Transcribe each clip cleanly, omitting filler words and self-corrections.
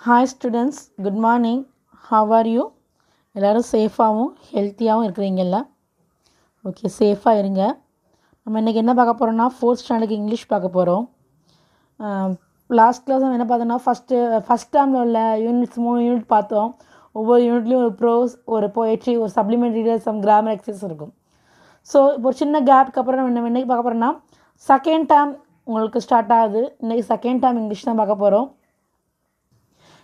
Hi students, good morning. How are you? எல்லோரும் சேஃபாகவும் ஹெல்த்தியாகவும் இருக்கிறீங்களா? ஓகே, சேஃபாக இருங்க. நம்ம இன்றைக்கி என்ன பார்க்க போகிறோம்னா, 4th ஸ்டாண்டர்டுக்கு இங்கிலீஷ் பார்க்க போகிறோம். லாஸ்ட் கிளாஸ் நம்ம என்ன பார்த்தோம்னா, ஃபஸ்ட் டேர்மில் உள்ள யூனிட்ஸ் 3 யூனிட் பார்த்தோம். ஒவ்வொரு யூனிட்லேயும் ஒரு ப்ரோஸ், ஒரு போயட்ரி, ஒரு சப்ளிமெண்ட்ரி, சம் கிராமர் எக்ஸசைஸ் இருக்கும். ஸோ இப்போ ஒரு சின்ன கேப்புக்கு அப்புறம் நம்ம இன்றைக்கி பார்க்க போகிறோம்னா, செகண்ட் டேர்ம் உங்களுக்கு ஸ்டார்ட் ஆகுது. இன்றைக்கி செகண்ட் டேர்ம் இங்கிலீஷ் தான் பார்க்க போகிறோம்.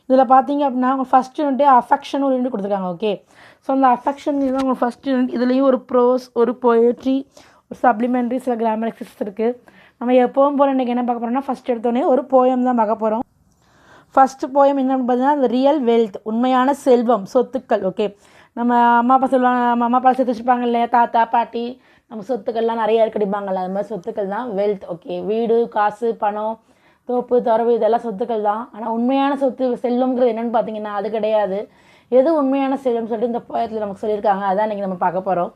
இதில் பார்த்தீங்க அப்படின்னா உங்கள் ஃபஸ்ட் யூனிட்டே அஃபெக்ஷன் ஒரு யூனிட் கொடுத்துருக்காங்க. ஓகே, ஸோ அந்த அஃபெக்ஷன் தான் உங்கள் ஃபஸ்ட் யூனிட். இதுலேயும் ஒரு ப்ரோஸ், ஒரு போயட்ரி, ஒரு சப்ளிமெண்ட்ரி, சில கிராமர் எக்ஸசைஸ் இருக்குது. நம்ம எப்போவும் போகிற இன்றைக்கி என்ன பார்க்க போகிறோம்னா, ஃபஸ்ட் எடுத்தோடனே ஒரு போயம் தான் பார்க்க போகிறோம். ஃபஸ்ட்டு போயம் என்னென்னு பார்த்தீங்கன்னா, அந்த ரியல் வெல்த், உண்மையான செல்வம், சொத்துக்கள். ஓகே, நம்ம அம்மா அப்பா சொல்லுவாங்க, நம்ம அம்மா அப்பா சேர்த்து வச்சுருப்பாங்க இல்லையா, தாத்தா பாட்டி, நம்ம சொத்துக்கள்லாம் நிறைய இருக்கடிப்பாங்கள்ல, அது மாதிரி சொத்துக்கள் தான் வெல்த். ஓகே, வீடு, காசு, பணம், தோப்பு, துறவு, இதெல்லாம் சொத்துக்கள் தான். ஆனால் உண்மையான சொத்து செல்வம்ங்கிறது என்னென்னு பார்த்தீங்கன்னா அது கிடையாது. எது உண்மையான செல்வம் சொல்லிட்டு இந்த போயத்தில் நமக்கு சொல்லியிருக்காங்க. அதான் இன்றைக்கி நம்ம பார்க்க போகிறோம்.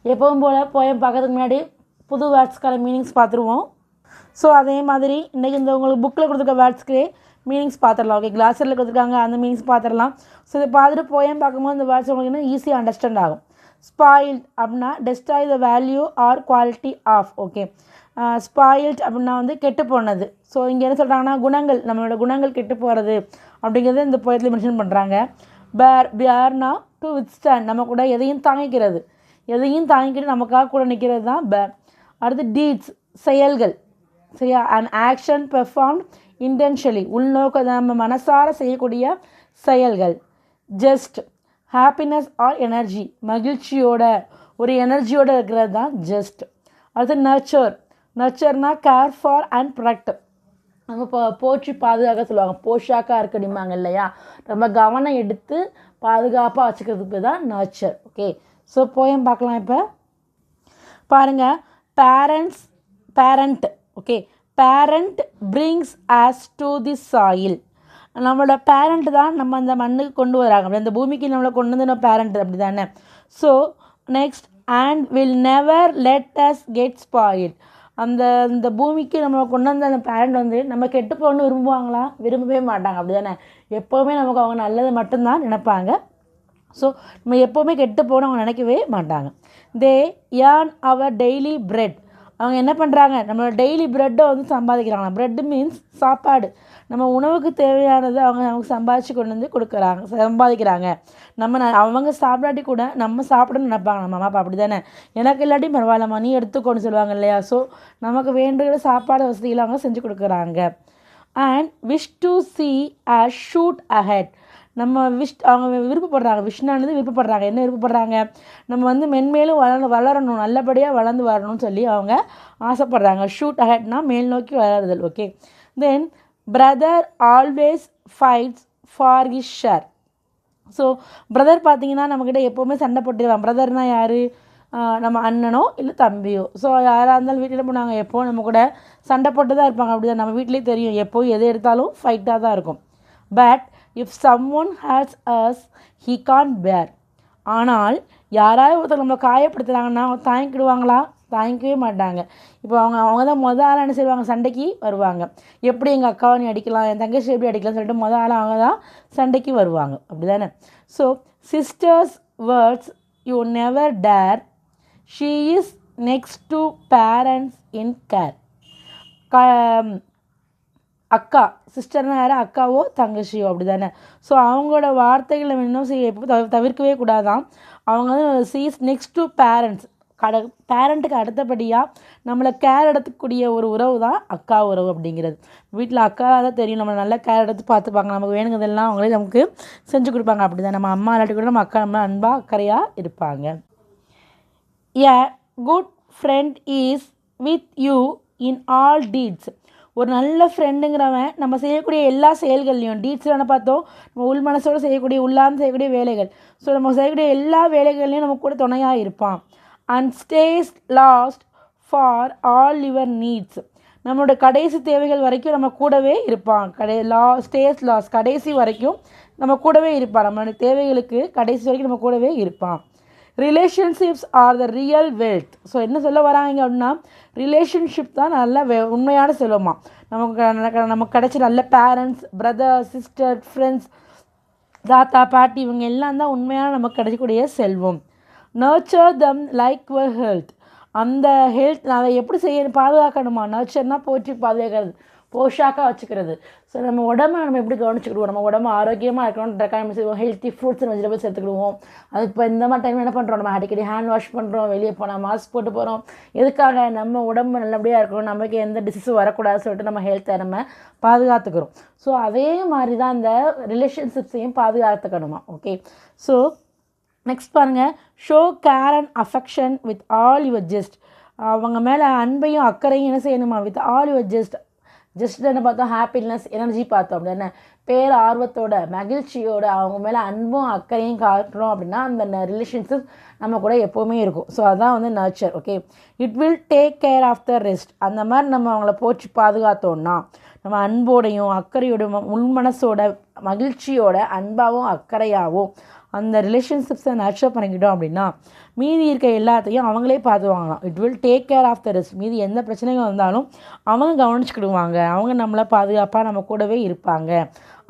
எப்பவும் போல் போயம் பார்க்கறதுக்கு முன்னாடி புது வேர்ட்ஸ்க்கான மீனிங்ஸ் பார்த்துருவோம். ஸோ அதே மாதிரி இன்றைக்கி இந்த உங்களுக்கு புக்கில் கொடுத்துருக்க வேர்ட்ஸ்க்கு மீனிங்ஸ் பார்த்துடலாம். ஓகே, கிளாஸரில் கொடுத்துருக்காங்க, அந்த மீனிங்ஸ் பார்த்துடலாம். ஸோ இதை பார்த்துட்டு போயம் பார்க்கும்போது இந்த வேர்ட்ஸ் உங்களுக்கு இன்னும் ஈஸியாக அண்டர்ஸ்டாண்ட் ஆகும். ஸ்பாயில்ட் அப்படின்னா destroy the value or quality of. Okay, spoiled அப்படின்னா வந்து கெட்டு போனது. ஸோ இங்கே என்ன சொல்கிறாங்கன்னா, குணங்கள், நம்மளோட குணங்கள் கெட்டு போகிறது அப்படிங்கிறத இந்த போயத்தில் மென்ஷன் பண்ணுறாங்க. பேர்னா டு வித்ஸ்டாண்ட், நம்ம கூட எதையும் தாங்கிக்கிறது, எதையும் தாங்கிக்கிட்டு நமக்காக கூட நிற்கிறது தான் பேர். அடுத்து டீட்ஸ், செயல்கள். சரியா, அண்ட் ஆக்ஷன் பெர்ஃபார்ம்ட் இன்டென்ஷனலி, உள்நோக்க நம்ம மனசார செய்யக்கூடிய செயல்கள். ஜஸ்ட், ஹாப்பினஸ் ஆர் எனர்ஜி, மகிழ்ச்சியோட ஒரு எனர்ஜியோடு இருக்கிறது தான் ஜஸ்ட். அடுத்து நர்ச்சர், நர்ச்சர்னா கேர் ஃபார் அண்ட் ப்ரொடக்ட், நம்ம இப்போ போற்றி பாதுகாக்க சொல்லுவாங்க, போஷாக்காக இருக்கடிமாங்க இல்லையா, ரொம்ப கவனம் எடுத்து பாதுகாப்பாக வச்சுக்கிறதுக்கு தான் நர்ச்சர். ஓகே, ஸோ போயம் பார்க்கலாம். இப்போ பாருங்கள், parent. Okay, parent brings as to the soil, நம்மளோட பேரண்ட் தான் நம்ம அந்த மண்ணுக்கு கொண்டு வராங்க, அப்படி அந்த பூமிக்கு நம்மளை கொண்டு வந்து நம்ம பேரண்ட், அப்படி தானே. So next, and will never let us get spoil, அந்த பூமிக்கு நம்ம கொண்டு வந்த அந்த பேரண்ட் வந்து நம்ம கெட்டு போகணும்னு விரும்புவாங்களா? விரும்பவே மாட்டாங்க, அப்படி தானே. எப்போவுமே நமக்கு அவங்க நல்லது மட்டும்தான் நினைப்பாங்க. ஸோ நம்ம எப்போவுமே கெட்டு போகணும் அவங்க நினைக்கவே மாட்டாங்க. They earn our daily bread, அவங்க என்ன பண்ணுறாங்க, நம்மளோட டெய்லி ப்ரெட்டை வந்து சம்பாதிக்கிறாங்க. ப்ரெட்டு மீன்ஸ் சாப்பாடு, நம்ம உணவுக்கு தேவையானது அவங்க நமக்கு சம்பாதிச்சு கொண்டு வந்து கொடுக்குறாங்க, சம்பாதிக்கிறாங்க. அவங்க சாப்பிடாட்டி கூட நம்ம சாப்பிடணும்னு நினைப்பாங்க நம்ம அம்மா அப்பா, அப்படி தானே. எனக்கு இல்லாட்டி பரவாயில்லம்மா, நீ எடுத்துக்கொண்டு சொல்லுவாங்க இல்லையா. ஸோ நமக்கு வேண்டுகிற சாப்பாடு வசதிகளை அவங்க செஞ்சு கொடுக்குறாங்க. And wish to C a shoot ahead, நம்ம அவங்க விருப்பப்படுறாங்க, விஷ்ணானது விருப்பப்படுறாங்க. என்ன விருப்பப்படுறாங்க, நம்ம வந்து மென்மேலும் வளரணும், நல்லபடியாக வளர்ந்து வரணும்னு சொல்லி அவங்க ஆசைப்படுறாங்க. ஷூட் அஹெட்னா மேல் நோக்கி வளருதல். Okay, then brother always fights for his share. So brother பார்த்தீங்கன்னா நம்மக்கிட்ட எப்போவுமே சண்டை போட்டுருவாங்க. பிரதர்னால் யார், நம்ம அண்ணனோ இல்லை தம்பியோ. ஸோ யாராக இருந்தாலும் வீட்டில் போனாங்க எப்போவும் நம்ம கூட சண்டை போட்டு தான் இருப்பாங்க, அப்படி தான் நம்ம வீட்டிலே தெரியும். எப்போ எது எடுத்தாலும் ஃபைட்டாக தான் இருக்கும். But if someone hates us he can bear, ஆனால் யாராவது ஒருத்தர் நம்மளை காயப்படுத்துகிறாங்கன்னா அவங்க தாங்கிக்கிடுவாங்களா? தாங்கிக்கவே மாட்டாங்க. இப்போ அவங்க தான் மொதல் ஆளாக என்ன செய்வாங்க, சண்டைக்கு வருவாங்க. எப்படி எங்கள் அக்காவை நீ அடிக்கலாம், என் தங்கச்சி எப்படி அடிக்கலாம்னு சொல்லிட்டு மொதல் ஆளாக அவங்க தான் சண்டைக்கு வருவாங்க, அப்படி தானே. So sisters words you never dare, she is next to parents in care. அக்கா, சிஸ்டர்னா யார், அக்காவோ தங்கச்சியோ, அப்படி தானே. ஸோ அவங்களோட வார்த்தைகளை இன்னும் எப்போ தவிர்க்கவே கூடாதான். அவங்க வந்து she is next to parents, பேரண்ட்டுக்கு அடுத்தபடியாக நம்மளை கேர் எடுத்துக்கூடிய ஒரு உறவு தான் அக்கா உறவு அப்படிங்கிறது. வீட்டில் அக்கா தான் தெரியும், நம்மளை நல்லா கேர் எடுத்து பார்த்துப்பாங்க, நமக்கு வேணுங்கிறதெல்லாம் அவங்களே நமக்கு செஞ்சு கொடுப்பாங்க, அப்படி தான். நம்ம அம்மா இல்லாட்டி கூட நம்ம அக்கா நம்ம அன்பாக அக்கறையாக இருப்பாங்க. A good friend is with you in all deeds, ஒரு நல்ல ஃப்ரெண்டுங்கிறவன் நம்ம செய்யக்கூடிய எல்லா செயல்கள்லையும், டீட்ஸில் என்ன பார்த்தோம், நம்ம உள் மனசோடு செய்யக்கூடிய, உள்ளார்ந்து செய்யக்கூடிய வேலைகள். ஸோ நம்ம செய்யக்கூடிய எல்லா வேலைகள்லையும் நம்ம கூட துணையாக இருப்பான். And stay last for all your needs, நம்மளோட கடைசி தேவைகள் வரைக்கும் நம்ம கூடவே இருப்பான். ஸ்டேஸ் லாஸ்ட், கடைசி வரைக்கும் நம்ம கூடவே இருப்பான். நம்மளோட தேவைகளுக்கு கடைசி வரைக்கும் நம்ம கூடவே இருப்பான். Relationships R the real wealth. So என்ன சொல்ல வராங்க அப்படின்னா, ரிலேஷன்ஷிப் தான் நல்ல உண்மையான செல்வமா. நமக்கு கிடைச்ச நல்ல பேரண்ட்ஸ், பிரதர், சிஸ்டர், ஃப்ரெண்ட்ஸ், தாத்தா, பாட்டி இவங்க எல்லாம் தான் உண்மையான நமக்கு கிடைக்கக்கூடிய செல்வம். Nurture them like your health. அந்த ஹெல்த் அதை எப்படி பாதுகாக்கணுமா? நர்ச்சர்னால் போற்றி பாதுகாக்கிறது, போஷாக்காக வச்சுக்கிறது. ஸோ நம்ம உடம்பை நம்ம எப்படி கவனிச்சுக்கிடுவோம்? நம்ம உடம்பு ஆரோக்கியமாக இருக்கணுன்றக்காக நம்ம செய்வோம், ஹெல்த்தி ஃப்ரூட்ஸ் அண்ட் வெஜிடபிள்ஸ் எடுத்துக்கிடுவோம். அது இப்போ இந்த மாதிரி டைம் என்ன பண்ணுறோம்? நம்ம அடிக்கடி ஹேண்ட் வாஷ் பண்ணுறோம், வெளியே போனால் மாஸ்க் போட்டு போகிறோம். எதுக்காக? நம்ம உடம்பு நல்லபடியாக இருக்கணும், நமக்கு எந்த டிசீஸும் வரக்கூடாதுன்னு சொல்லிட்டு நம்ம ஹெல்த்தை நம்ம பாதுகாத்துக்கிறோம். ஸோ அதே மாதிரி தான் இந்த ரிலேஷன்ஷிப்ஸையும் பாதுகாத்துக்கணுமா. ஓகே, ஸோ நெக்ஸ்ட் பாருங்கள், show care and affection with all your just. அவங்க மேலே அன்பையும் அக்கறையும் என்ன செய்யணுமா? வித் ஆல் யுவர் ஜஸ்ட் என்ன பார்த்தோம்? ஹாப்பினஸ், எனர்ஜி பார்த்தோம். அப்படி என்ன பேர் ஆர்வத்தோட, மகிழ்ச்சியோட அவங்க மேலே அன்பும் அக்கறையும் காட்டுறோம் அப்படின்னா அந்த ரிலேஷன்ஷிப் நம்ம கூட எப்போவுமே இருக்கும். ஸோ அதான் வந்து nurture. Okay, it will take care of the rest. அந்த மாதிரி நம்ம அவங்கள போற்றி பாதுகாத்தோன்னா நம்ம அன்போடையும் அக்கறையோட உள்மனசோட மகிழ்ச்சியோட அன்பாகவும் அக்கறையாகவும் அந்த ரிலேஷன்ஷிப்ஸை நர்ச்சர் பண்ணிக்கிட்டோம் அப்படின்னா மீதி இருக்க எல்லாத்தையும் அவங்களே பார்த்துவாங்களாம். It will take care of the rest. மீதி எந்த பிரச்சனைகள் வந்தாலும் அவங்க கவனிச்சுக்கிடுவாங்க, அவங்க நம்மளை பாதுகாப்பாக நம்ம கூடவே இருப்பாங்க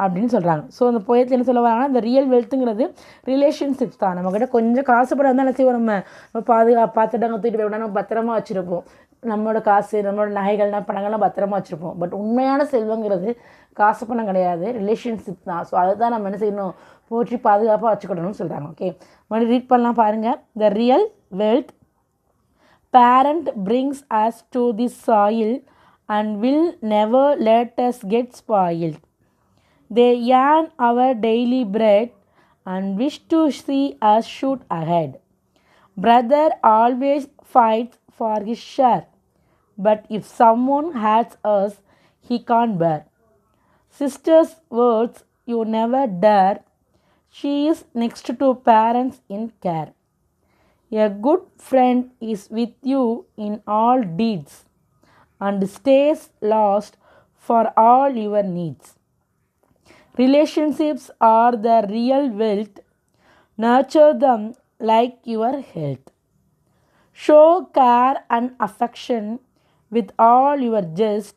அப்படின்னு சொல்கிறாங்க. ஸோ அந்த போயத்தில் என்ன சொல்ல வராங்கன்னா, இந்த ரியல் வெல்த்துங்கிறது ரிலேஷன்ஷிப்ஸ் தான். நம்மக்கிட்ட கொஞ்சம் காசுப்பட இருந்தால் என்ன செய்வோம்? நம்ம பார்த்துட்டாங்க தூக்கிட்டு போய் நம்ம பத்திரமா வச்சுருப்போம். நம்மளோட காசு, நம்மளோட நகைகள்லாம் பணங்கள்லாம் பத்திரமா வச்சுருப்போம். பட் உண்மையான செல்வங்கிறது காசு பணம் கிடையாது, ரிலேஷன்ஷிப் தான். ஸோ அதை தான் நம்ம என்ன செய்யணும்? போற்றி பாதுகாப்பாக வச்சுக்கணும்னு சொல்கிறாங்க. ஓகே, மறுபடியும் ரீட் பண்ணலாம் பாருங்கள். த real wealth parent brings us to this soil and will never let us get spoiled. They earn our daily bread and wish to see us shoot ahead. Brother always fights for his share, but if someone hurts us, he can't bear. Sister's words you never dare. She is next to parents in care. A good friend is with you in all deeds and stays lost for all your needs. Relationships are the real wealth. Nurture them like your health. Show care and affection with all your just.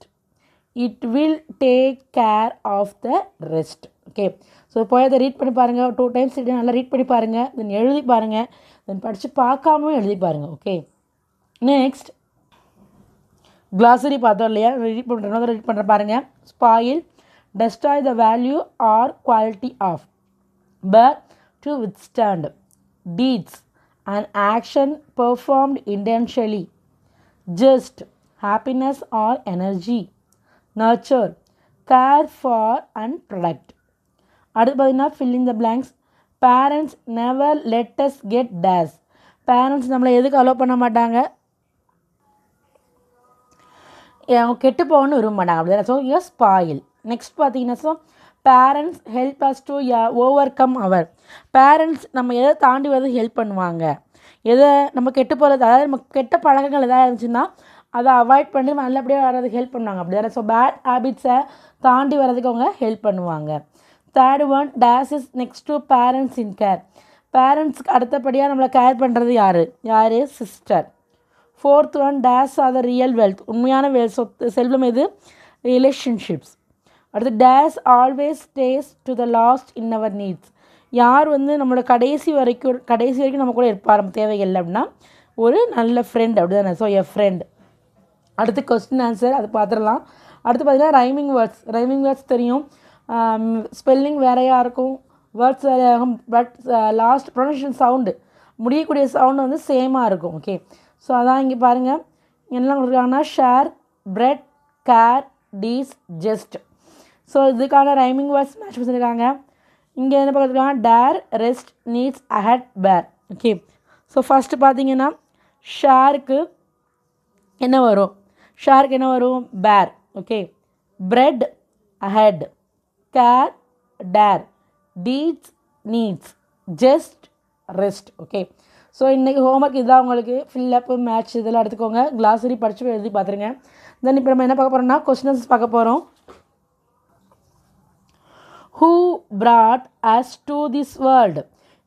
It will take care of the rest. Okay, so போய் அதை read பண்ணி பாருங்கள். 2 times நல்லா read பண்ணி பாருங்கள், தென் எழுதி பாருங்கள், தென் படித்து பார்க்காமவும் எழுதி பாருங்கள். ஓகே, நெக்ஸ்ட் கிளாசரி பார்த்தோம் இல்லையா? ரீட் பண்ணுறோம், ரீட் பண்ணுற பாருங்கள். Spoil, destroy the value or quality of, but to withstand, deeds and action performed intentionally, just, happiness or energy, nurture, care for and protect. அடுத்து பார்த்தீங்கன்னா fill in the blanks. Parents never let us get dash. Parents நம்மளை எதுக்கு allow பண்ண மாட்டாங்க? அவங்க கெட்டு போகணும்னு விரும்ப மாட்டாங்க, அப்படி. So you spoil. நெக்ஸ்ட் பார்த்தீங்கன்னா so parents help us to overcome our. Parents நம்ம எதை தாண்டி வந்து ஹெல்ப் பண்ணுவாங்க, எதை நம்ம கெட்டு போகிறது, அதாவது நம்ம கெட்ட பழக்கங்கள் எதாவது இருந்துச்சுன்னா அதை அவாய்ட் பண்ணி நல்லபடியாக வர்றதுக்கு ஹெல்ப் பண்ணுவாங்க, அப்படி தானே. ஸோ பேட் ஹேபிட்ஸை தாண்டி வர்றதுக்கு அவங்க ஹெல்ப் பண்ணுவாங்க. Third one, these is next to parents in care. பேரண்ட்ஸ்க்கு அடுத்தபடியாக நம்மளை கேர் பண்ணுறது யார்? Sister. Fourth one, these are the real wealth. உண்மையான செல்வம் எது? ரிலேஷன்ஷிப்ஸ். அடுத்து these always stays to the last in our needs. யார் வந்து நம்மளோட கடைசி வரைக்கும் நம்ம கூட இருப்பார் நம்ம தேவைகள் அப்படின்னா ஒரு நல்ல ஃப்ரெண்ட், அப்படி தானே. ஸோ எ ஃப்ரெண்ட். அடுத்து கொஸ்டின் ஆன்சர், அது பார்த்துடலாம். அடுத்து பார்த்தீங்கன்னா ரைமிங் வேர்ட்ஸ் தெரியும். ஸ்பெல்லிங் வேறையாக இருக்கும், வேர்ட்ஸ் வேறையாக இருக்கும், பட் லாஸ்ட் ப்ரொனன்சியேஷன் சவுண்டு, முடியக்கூடிய சவுண்டு வந்து சேமாக இருக்கும். ஓகே, ஸோ அதான் இங்கே பாருங்கள் என்னெல்லாம் கொடுத்துருக்காங்கன்னா share, bread, care, deeds, just. So இதுக்கான ரைமிங் வேர்ட்ஸ் மேட்ச் பண்ணியிருக்காங்க. இங்கே என்ன பார்த்துருக்காங்க? Dare, rest, needs, ahead, bear. Okay, so first பார்த்தீங்கன்னா ஷேருக்கு என்ன வரும்? Bear. Okay, bread, ahead, care, dare, deeds, needs, just, rest. Okay, so இன்றைக்கி ஹோம்ஒர்க் இதுதான் உங்களுக்கு. ஃபில்லப்பு, மேட்ச் இதெல்லாம் எடுத்துக்கோங்க. கிளாஸரி படித்து எழுதி பார்த்துருங்க. தென் இப்போ நம்ம என்ன பார்க்க போகிறோம்னா கொஸ்டின்ஸ் பார்க்க போகிறோம். Who brought us to this world?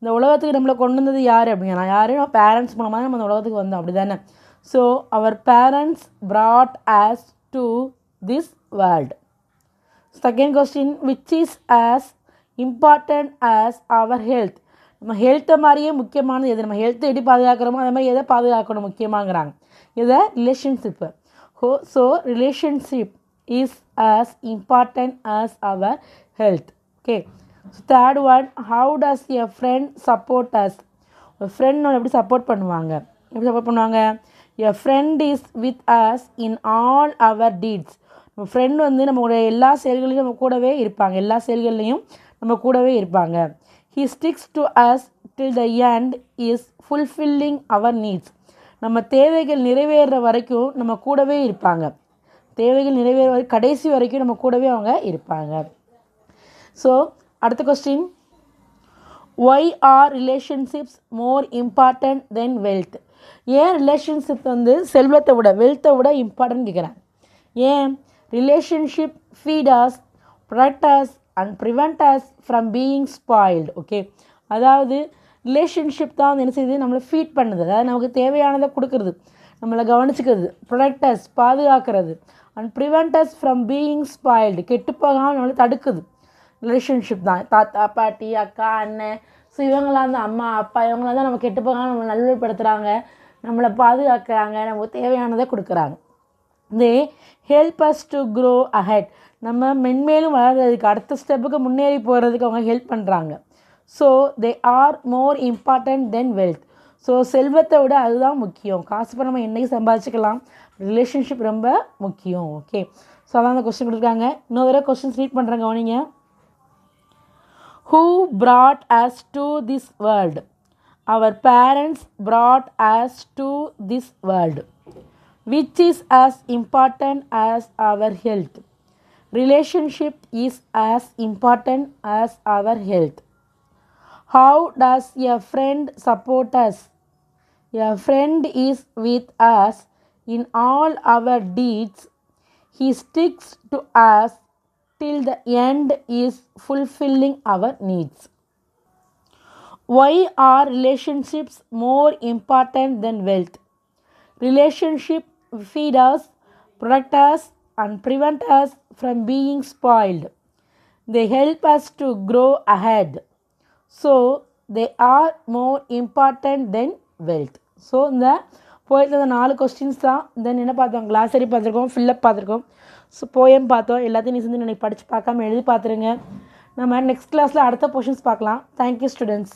இந்த உலகத்துக்கு நம்மளை கொண்டு வந்தது யார் அப்படின்னா நம்ம பேரண்ட்ஸ் மூலமாக நம்ம இந்த உலகத்துக்கு வந்தோம், அப்படி தானே. So our parents brought us to this world. Second question, which is as important as our health? நம்ம ஹெல்த்தை மாதிரியே முக்கியமானது எது? நம்ம ஹெல்த்தை எப்படி பாதுகாக்கிறோமோ அதே மாதிரி எதை பாதுகாக்கணும் முக்கியமாகறாங்க? இதை relationship. So relationship is as important as our health. Okay. So third one, how does a friend support us? ஒரு ஃப்ரெண்ட் எப்படி சப்போர்ட் பண்ணுவாங்க? எப்படி சப்போர்ட் பண்ணுவாங்க? a friend is with us in all our deeds. நம்ம friend வந்து நம்மளுடைய எல்லா செயல்களையும் நம்ம கூடவே இருப்பாங்க. எல்லா செயல்கள்லையும் நம்ம கூடவே இருப்பாங்க. he sticks to us till the end is fulfilling our needs. நம்ம தேவைகள் நிறைவேறுற வரைக்கும் நம்ம கூடவே இருப்பாங்க. தேவைகள் நிறைவேற வரை கடைசி வரைக்கும் நம்ம கூடவே அவங்க இருப்பாங்க. ஸோ அடுத்த question, why are relationships more important than wealth? ஏன் ரிலேஷன்ஷிப் வந்து செல்வத்தை விட வெல்த்தை விட இம்பார்ட்டன்ட் கேட்குறாங்க? ஏன்? Relationship feed us, protect us and prevent us from being spoiled. Okay, அதாவது ரிலேஷன்ஷிப் தான் வந்து என்ன செய்யுது? நம்மளை ஃபீட் பண்ணுது, அதாவது நமக்கு தேவையானதை கொடுக்குறது, நம்மளை கவனிச்சுக்கிறது, protect us பாதுகாக்கிறது, and prevent us from being spoiled கெட்டு போகாமல் நம்மளை தடுக்குது. ரிலேஷன்ஷிப் தான். தாத்தா பாட்டி அக்கா அண்ணன், ஸோ இவங்களாம் தான் அம்மா அப்பா, இவங்களாம் தான் நம்ம கெட்டு போகாமல் நம்மளை நல்வழிப்படுத்துகிறாங்க, நம்மளை பாதுகாக்கிறாங்க, நமக்கு தேவையானதை கொடுக்குறாங்க. They help us to grow ahead. நம்ம மென்மேலும் வளர்கிறதுக்கு, அடுத்த ஸ்டெப்புக்கு முன்னேறி போகிறதுக்கு அவங்க ஹெல்ப் பண்ணுறாங்க. So they are more important then wealth. So செல்வத்தை விட அதுதான் முக்கியம். காசு பணம் நம்ம என்றைக்கு சம்பாதிச்சிக்கலாம், ரிலேஷன்ஷிப் ரொம்ப முக்கியம். ஓகே, ஸோ அதான் அந்த கொஸ்டின் கொடுத்துருக்காங்க. இன்னொரு தடவை கொஸ்டின்ஸ் ரீட் பண்ணுறேங்க, கவனிங்க. Who brought us to this world? Our parents brought us to this world. Which is as important as our health? Relationship is as important as our health. How does a friend support us? A friend is with us in all our deeds. He sticks to us till the end is fulfilling our needs. Why are relationships more important than wealth? Relationship feed us, protect us and prevent us from being spoiled. They help us to grow ahead. So they are more important than wealth. So இந்த போயத்தில் இந்த 4 questions தான். தென் என்ன பார்த்தோம்? கிளாஸரி பார்த்துருக்கோம், fill up பார்த்துருக்கோம், so poem பார்த்தோம். எல்லாத்தையும் நீ செஞ்சு எனக்கு படித்து பார்க்காம எழுதி பார்த்துருங்க. நம்ம நெக்ஸ்ட் கிளாஸில் அடுத்த போர்ஷன்ஸ் பார்க்கலாம். Thank you students.